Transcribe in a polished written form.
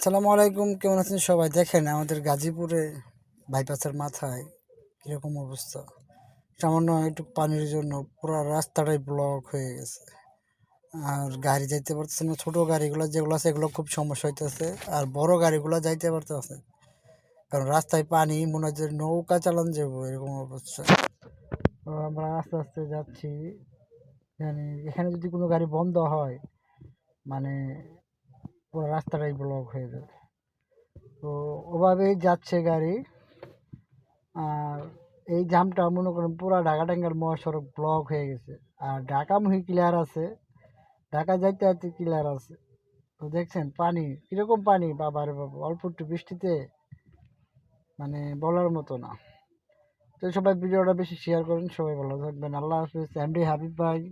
আসসালামু আলাইকুম, কেমন আছেন সবাই? দেখেন আমাদের গাজীপুরে বাইপাসের মাথায় কীরকম অবস্থা। সামান্য একটু পানির জন্য পুরো রাস্তাটাই ব্লক হয়ে গেছে। আর গাড়ি যাইতে পারতেছে না। ছোটো গাড়িগুলো যেগুলো আছে এগুলো খুব সমস্যা হইতেছে। আর বড় গাড়িগুলো যাইতে পারতেছে, কারণ রাস্তায় পানি, মনে হয় যে নৌকা চালান যাবো এরকম অবস্থা। তো আমরা আস্তে আস্তে যাচ্ছি। মানে এখানে যদি কোনো গাড়ি বন্ধ হয়, মানে পুরো রাস্তাটাই ব্লক হয়ে যাবে। তো ওভাবেই যাচ্ছে গাড়ি। আর এই জামটা মনে করেন পুরো ঢাকা টাঙ্গাইল মহাসড়ক ব্লক হয়ে গেছে। আর ঢাকামুখী ক্লিয়ার আছে, ঢাকা যাইতে যাইতে ক্লিয়ার আছে। তো দেখছেন পানি কিরকম পানি, বাবারে বাবা, অল্প একটু বৃষ্টিতে মানে বলার মতো না। তো সবাই ভিডিওটা বেশি শেয়ার করেন, সবাই ভালো থাকবেন। আল্লাহ হাফিজ। এমডি হাবিব ভাই।